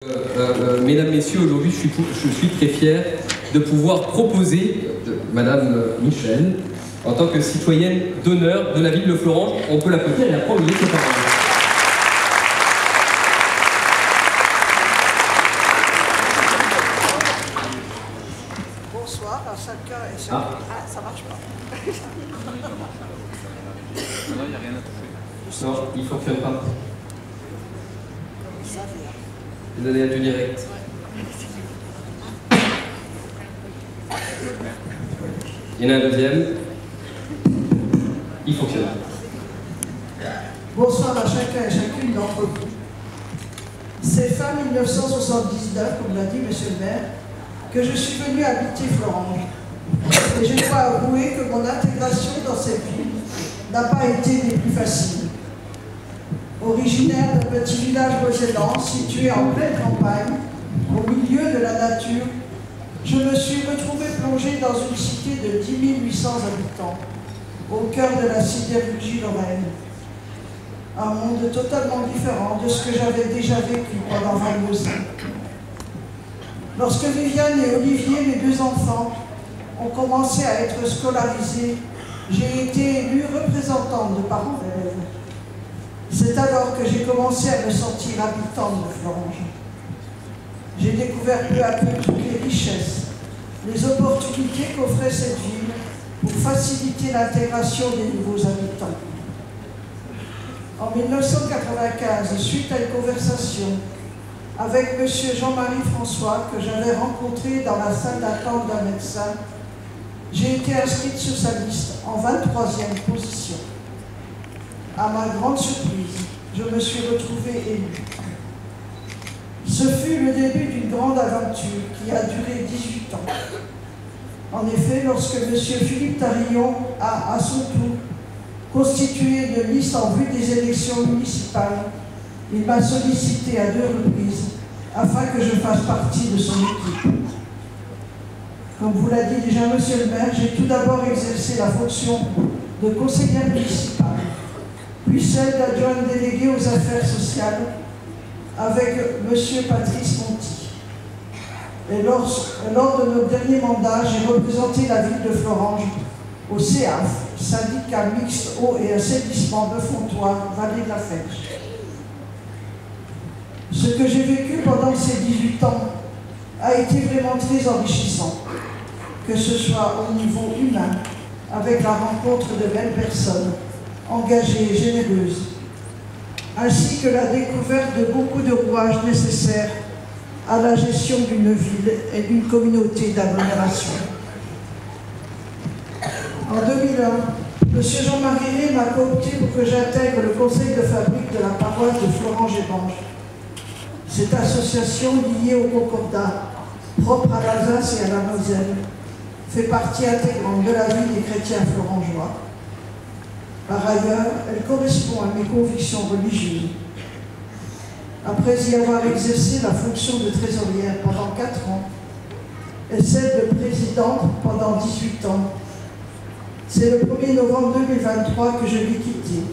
Mesdames, Messieurs, aujourd'hui je suis très fier de pouvoir proposer Madame Michel en tant que citoyenne d'honneur de la ville de Florence. On peut l'applaudir et la prendre ses paroles. Bonsoir à chacun et chacune. Ah, ça marche pas. Non, il n'y a rien à toucher. Non, il ne fonctionne pas. Ça vient. Les aléas du direct. Il y en a un deuxième. Il fonctionne. Bonsoir à chacun et chacune d'entre vous. C'est fin 1979, comme l'a dit Monsieur le maire, que je suis venu habiter Florange. Et je dois avouer que mon intégration dans cette ville n'a pas été des plus faciles. Originaire d'un petit village mosellan situé en pleine campagne, au milieu de la nature, je me suis retrouvé plongé dans une cité de 10 800 habitants, au cœur de la sidérurgie lorraine. Un monde totalement différent de ce que j'avais déjà vécu pendant 22 ans. Lorsque Viviane et Olivier, mes deux enfants, ont commencé à être scolarisés, j'ai été élue représentante de parents d'élèves. C'est alors que j'ai commencé à me sentir habitante de Florange. J'ai découvert peu à peu toutes les richesses, les opportunités qu'offrait cette ville pour faciliter l'intégration des nouveaux habitants. En 1995, suite à une conversation avec M. Jean-Marie François, que j'avais rencontré dans la salle d'attente d'un médecin, j'ai été inscrite sur sa liste en 23e position. À ma grande surprise, je me suis retrouvée élue. Ce fut le début d'une grande aventure qui a duré 18 ans. En effet, lorsque M. Philippe Tarillon a, à son tour, constitué une liste en vue des élections municipales, il m'a sollicité à 2 reprises afin que je fasse partie de son équipe. Comme vous l'a dit déjà Monsieur le maire, j'ai tout d'abord exercé la fonction de conseillère municipale, puis celle d'adjointe déléguée aux affaires sociales avec M. Patrice Monti. Et lors de notre dernier mandat, j'ai représenté la ville de Florange au CEAF, syndicat mixte eau et assainissement de Fontoir, Vallée de la Fèche. Ce que j'ai vécu pendant ces 18 ans a été vraiment très enrichissant, que ce soit au niveau humain, avec la rencontre de belles personnes, engagées et généreuses, ainsi que la découverte de beaucoup de rouages nécessaires à la gestion d'une ville et d'une communauté d'agglomération. En 2001, M. Jean-Marie Ré m'a coopté pour que j'intègre le conseil de fabrique de la paroisse de Florange-et-Bange. Cette association liée au Concordat, propre à l'Alsace et à la Moselle, fait partie intégrante de la vie des chrétiens florangeois. Par ailleurs, elle correspond à mes convictions religieuses. Après y avoir exercé la fonction de trésorière pendant 4 ans et celle de présidente pendant 18 ans, c'est le 1er novembre 2023 que je l'ai quittée,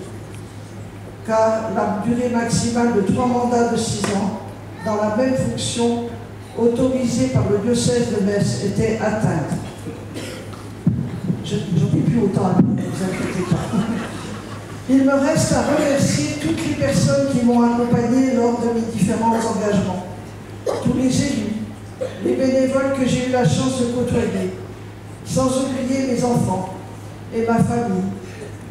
car la durée maximale de 3 mandats de 6 ans dans la même fonction autorisée par le diocèse de Metz était atteinte. Je n'en ai plus autant à dire, ne vous inquiétez pas. Il me reste à remercier toutes les personnes qui m'ont accompagné lors de mes différents engagements, tous les élus, les bénévoles que j'ai eu la chance de côtoyer, sans oublier mes enfants et ma famille,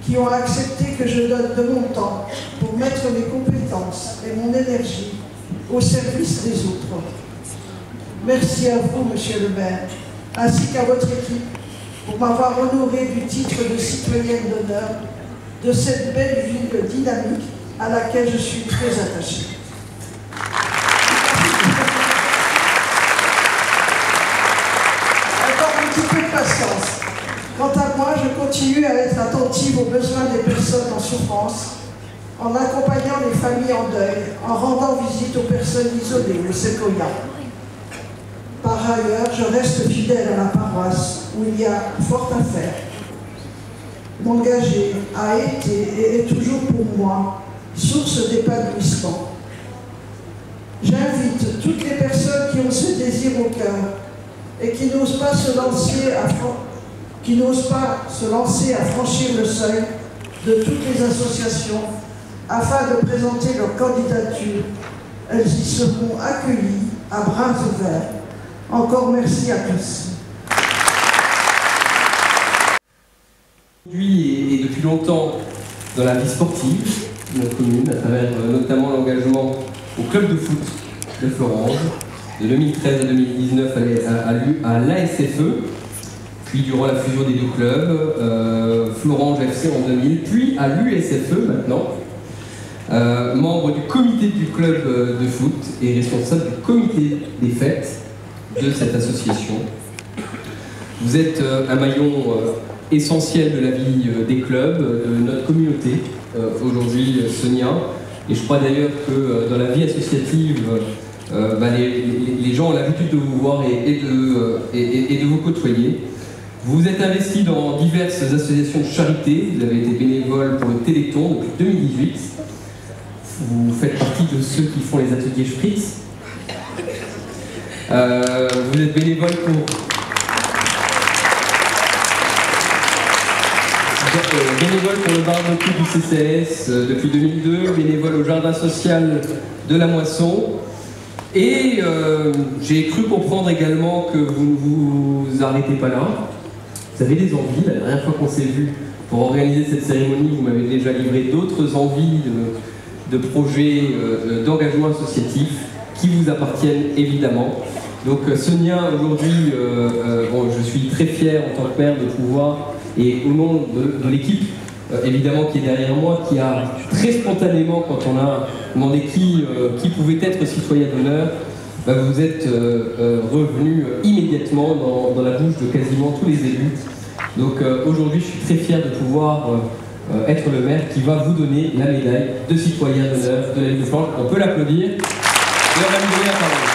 qui ont accepté que je donne de mon temps pour mettre mes compétences et mon énergie au service des autres. Merci à vous, Monsieur le maire, ainsi qu'à votre équipe, pour m'avoir honoré du titre de citoyenne d'honneur de cette belle ville dynamique à laquelle je suis très attachée. Encore un petit peu de patience. Quant à moi, je continue à être attentive aux besoins des personnes en souffrance, en accompagnant les familles en deuil, en rendant visite aux personnes isolées, au séquoia. Par ailleurs, je reste fidèle à la paroisse, où il y a fort à faire. M'engager a été et est toujours pour moi source d'épanouissement. J'invite toutes les personnes qui ont ce désir au cœur et qui n'osent pas se lancer à franchir le seuil de toutes les associations afin de présenter leur candidature. Elles y seront accueillies à bras ouverts. Encore merci à tous. Aujourd'hui et depuis longtemps dans la vie sportive de notre commune, à travers notamment l'engagement au club de foot de Florange, de 2013 à 2019 à l'ASFE, puis durant la fusion des deux clubs, Florange FC en 2000, puis à l'USFE maintenant, membre du comité du club de foot et responsable du comité des fêtes de cette association. Vous êtes un maillon essentiel de la vie des clubs, de notre communauté aujourd'hui, Sonia. Et je crois d'ailleurs que dans la vie associative, les gens ont l'habitude de vous voir et de vous côtoyer. Vous vous êtes investi dans diverses associations de charité. Vous avez été bénévole pour le Téléthon depuis 2018. Vous faites partie de ceux qui font les ateliers Spritz. Vous êtes bénévole pour le barbecue du CCS depuis 2002, bénévole au jardin social de la Moisson. Et j'ai cru comprendre également que vous ne vous arrêtez pas là. Vous avez des envies. La dernière fois qu'on s'est vu pour organiser cette cérémonie, vous m'avez déjà livré d'autres envies de projets d'engagement associatif qui vous appartiennent évidemment. Donc Sonia, aujourd'hui, je suis très fier en tant que maire de pouvoir, et au nom de l'équipe évidemment qui est derrière moi, qui a très spontanément, quand on a demandé qui pouvait être citoyen d'honneur, vous êtes revenu immédiatement dans la bouche de quasiment tous les élus. Donc aujourd'hui, je suis très fier de pouvoir être le maire qui va vous donner la médaille de citoyen d'honneur de la ville de Florange. On peut l'applaudir. Et on va lui donner la parole.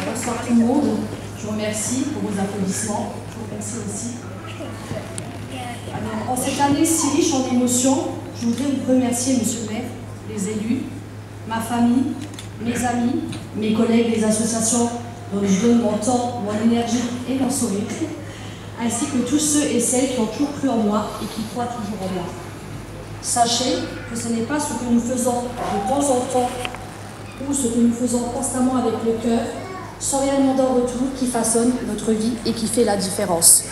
Bonsoir tout le monde. Je vous remercie pour vos applaudissements. Je vous remercie aussi. Alors, en cette année si riche en émotions, je voudrais vous remercier, monsieur le maire, les élus, ma famille, mes amis, mes collègues des associations dont je donne mon temps, mon énergie et mon sourire, ainsi que tous ceux et celles qui ont toujours cru en moi et qui croient toujours en moi. Sachez que ce n'est pas ce que nous faisons de temps en temps ou ce que nous faisons constamment avec le cœur, sans rien demander en retour, qui façonne notre vie et qui fait la différence.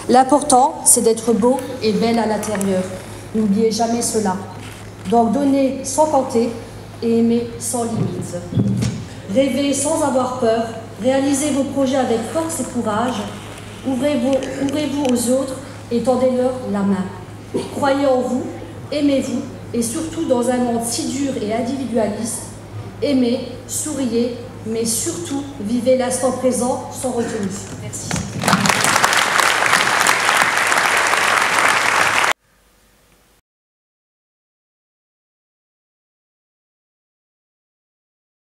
L'important, c'est d'être beau et belle à l'intérieur. N'oubliez jamais cela. Donc donnez sans compter et aimer sans limite. Rêvez sans avoir peur, réalisez vos projets avec force et courage, ouvrez-vous aux autres et tendez-leur la main. Croyez en vous, aimez-vous et surtout dans un monde si dur et individualiste, aimez, souriez, mais surtout vivez l'instant présent sans retenue. Merci.